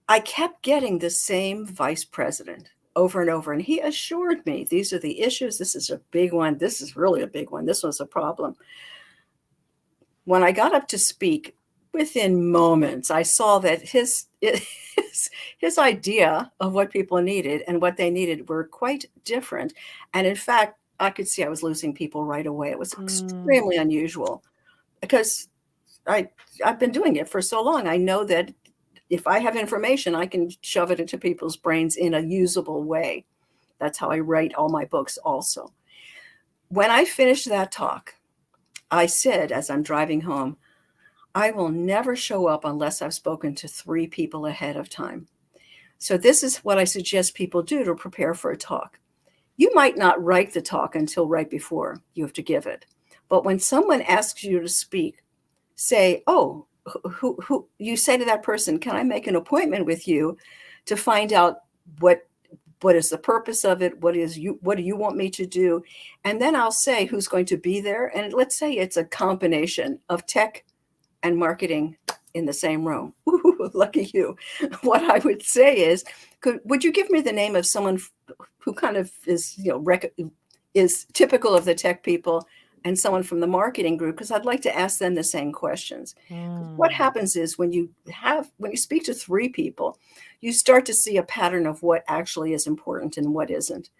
I kept getting the same vice president over and over, and he assured me these are the issues. This is a big one. This is really a big one. This was a problem. When I got up to speak, within moments, I saw that his idea of what people needed and what they needed were quite different. And in fact, I could see I was losing people right away. It was Mm, extremely unusual because I've been doing it for so long. I know that if I have information, I can shove it into people's brains in a usable way. That's how I write all my books also. When I finished that talk, I said, as I'm driving home, I will never show up unless I've spoken to 3 people ahead of time. So this is what I suggest people do to prepare for a talk. You might not write the talk until right before you have to give it. But when someone asks you to speak, say, "Oh, who you say to that person, can I make an appointment with you to find out what What is the purpose of it? What do you want me to do? And then I'll say who's going to be there. And let's say it's a combination of tech and marketing in the same room. Ooh, lucky you. What I would say is, would you give me the name of someone who kind of is, is typical of the tech people, and someone from the marketing group? Because I'd like to ask them the same questions. What happens is when you speak to three people, you start to see a pattern of what actually is important and what isn't.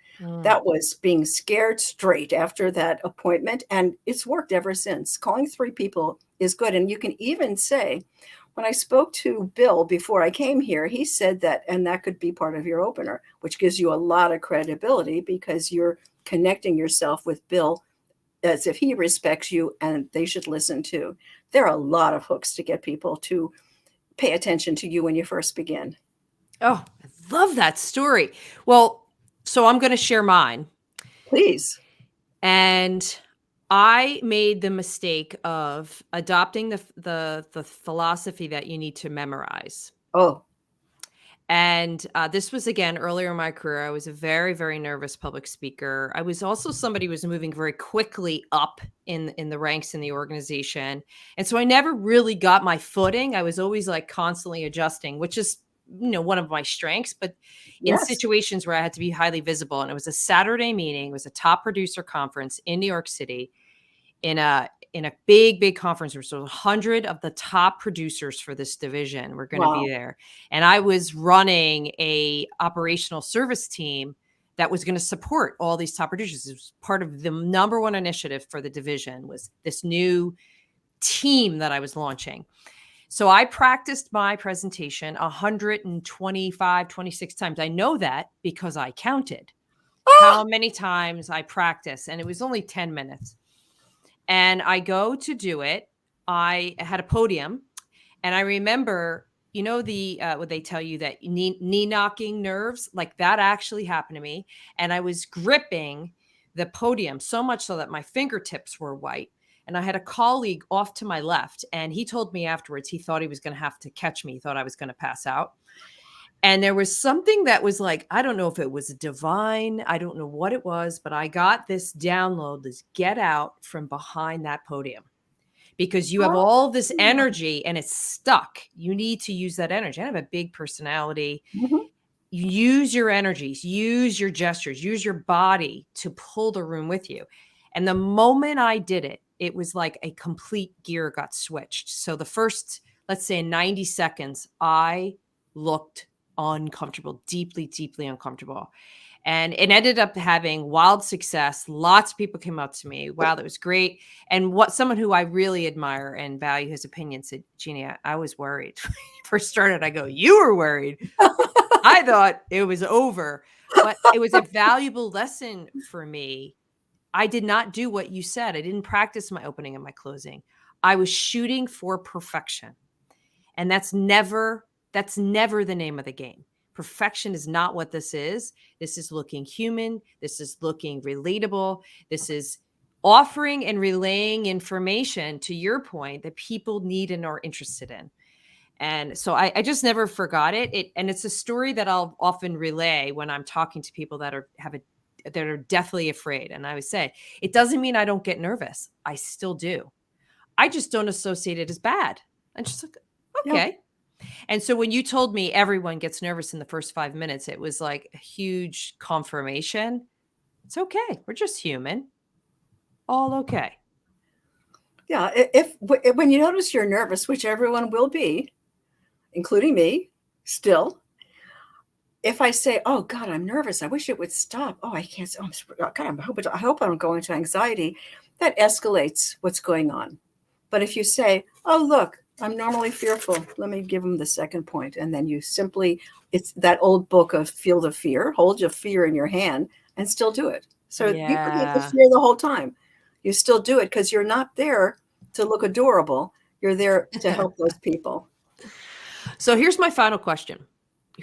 That was being scared straight after that appointment, and it's worked ever since. Calling three people is good. And you can even say, when I spoke to Bill before I came here, he said that, and that could be part of your opener, which gives you a lot of credibility because you're connecting yourself with Bill as if he respects you and they should listen too. There are a lot of hooks to get people to pay attention to you when you first begin. Oh, I love that story. Well, so I'm going to share mine. Please. And I made the mistake of adopting the philosophy that you need to memorize. Oh. And this was, again, earlier in my career. I was a very, very nervous public speaker. I was also somebody who was moving very quickly up in the ranks in the organization. And so I never really got my footing. I was always like constantly adjusting, which is, one of my strengths, but in situations where I had to be highly visible. And it was a Saturday meeting. It was a top producer conference in New York City in a big conference room. So 100 of the top producers for this division were going to be there. And I was running a operational service team that was going to support all these top producers. It was part of the number one initiative for the division, was this new team that I was launching. So I practiced my presentation 125, 26 times. I know that because I counted how many times I practiced, and it was only 10 minutes. And I go to do it. I had a podium, and I remember, what they tell you, that knee knocking nerves, like that actually happened to me. And I was gripping the podium so much so that my fingertips were white. And I had a colleague off to my left, and he told me afterwards he thought he was going to have to catch me. He thought I was going to pass out. And there was something that was like, I don't know if it was divine. I don't know what it was, but I got this download, this get out from behind that podium, because you have all this energy and it's stuck. You need to use that energy. I have a big personality. You use your energies, use your gestures, use your body to pull the room with you. And the moment I did it, it was like a complete gear got switched. So the first, let's say 90 seconds, I looked uncomfortable, deeply uncomfortable. And it ended up having wild success. Lots of people came up to me. Wow, that was great. And someone who I really admire and value his opinion said, Jeanie, I was worried. First started, I go, you were worried. I thought it was over, but it was a valuable lesson for me. I did not do what you said. I didn't practice my opening and my closing. I was shooting for perfection. And that's never the name of the game. Perfection is not what this is. This is looking human. This is looking relatable. This is offering and relaying information, to your point, that people need and are interested in. And so I just never forgot it. And it's a story that I'll often relay when I'm talking to people that are deathly afraid. And I would say, it doesn't mean I don't get nervous. I still do. I just don't associate it as bad. I'm just like, okay. Yeah. And so when you told me everyone gets nervous in the first 5 minutes, it was like a huge confirmation. It's okay. We're just human. All okay. Yeah. When you notice you're nervous, which everyone will be, including me still, if I say, oh God, I'm nervous, I wish it would stop. Oh, I can't. Oh, God, I hope I don't go into anxiety. That escalates what's going on. But if you say, oh, look, I'm normally fearful, let me give them the second point. And then you simply, it's that old book of Feel the Fear, hold your fear in your hand and still do it. So you could have the fear the whole time. You still do it because you're not there to look adorable. You're there to help those people. So here's my final question.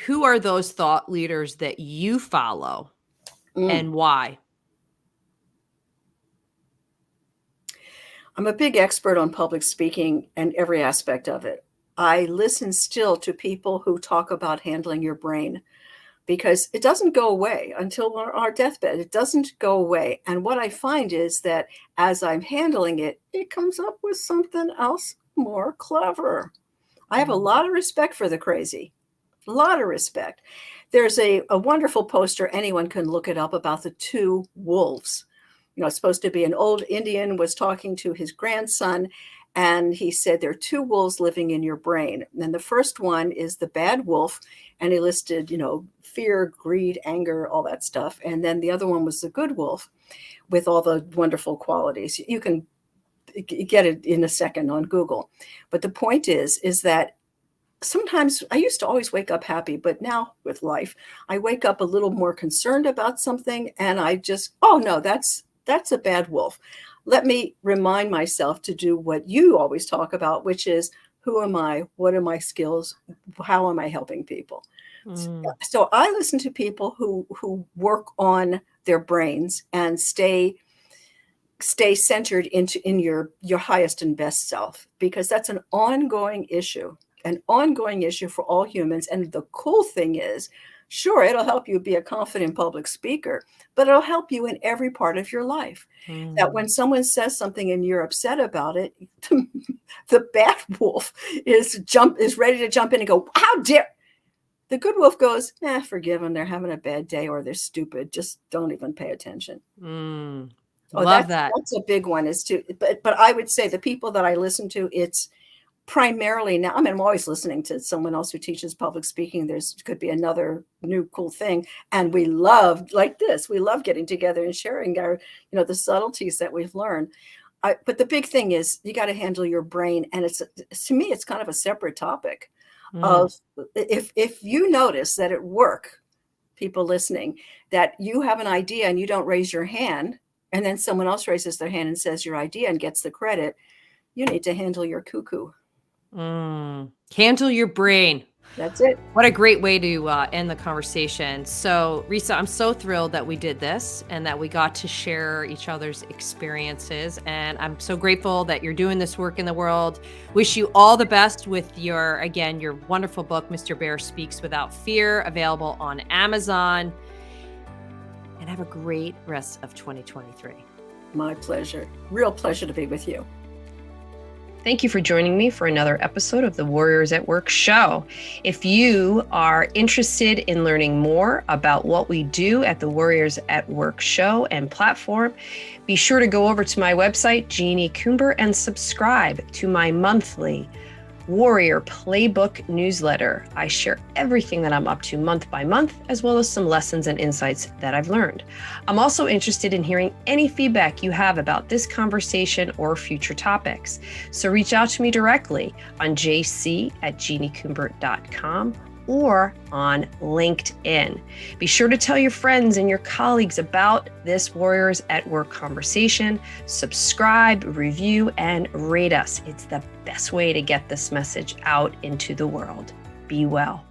Who are those thought leaders that you follow and why? I'm a big expert on public speaking and every aspect of it. I listen still to people who talk about handling your brain, because it doesn't go away until our deathbed. It doesn't go away. And what I find is that as I'm handling it, it comes up with something else more clever. I have a lot of respect for the crazy, a lot of respect. There's a wonderful poster, anyone can look it up, about the two wolves. It's supposed to be an old Indian was talking to his grandson, and he said, there are two wolves living in your brain. And the first one is the bad wolf, and he listed, fear, greed, anger, all that stuff. And then the other one was the good wolf with all the wonderful qualities. You can get it in a second on Google. But the point is that sometimes I used to always wake up happy, but now with life, I wake up a little more concerned about something, and I just, oh no, that's a bad wolf. Let me remind myself to do what you always talk about, which is, who am I? What are my skills? How am I helping people? So I listen to people who work on their brains and stay centered in your highest and best self, because that's an ongoing issue for all humans. And the cool thing is, sure, it'll help you be a confident public speaker, but it'll help you in every part of your life. That when someone says something and you're upset about it, the bad wolf is ready to jump in and go, how dare. The good wolf goes, forgive them. They're having a bad day, or they're stupid. Just don't even pay attention. Love that. That's a big one, but I would say the people that I listen to, it's primarily now, I'm always listening to someone else who teaches public speaking. Could be another new cool thing. And we love, like this, we love getting together and sharing our, the subtleties that we've learned. But the big thing is you got to handle your brain. And to me, it's kind of a separate topic of if you notice that at work, people listening, that you have an idea and you don't raise your hand, and then someone else raises their hand and says your idea and gets the credit, you need to handle your cuckoo. Handle your brain. That's it. What a great way to end the conversation. So, Reesa, I'm so thrilled that we did this and that we got to share each other's experiences. And I'm so grateful that you're doing this work in the world. Wish you all the best with your wonderful book, Mr. Bear Speaks Without Fear, available on Amazon. And have a great rest of 2023. My pleasure. Real pleasure to be with you. Thank you for joining me for another episode of the Warriors at Work show. If you are interested in learning more about what we do at the Warriors at Work show and platform, be sure to go over to my website, Jeanie Coomber, and subscribe to my monthly Warrior Playbook newsletter. I share everything that I'm up to month by month, as well as some lessons and insights that I've learned. I'm also interested in hearing any feedback you have about this conversation or future topics. So reach out to me directly on jc@jeanniecoomber.com or on LinkedIn. Be sure to tell your friends and your colleagues about this Warriors at Work conversation. Subscribe, review, and rate us. It's the best way to get this message out into the world. Be well.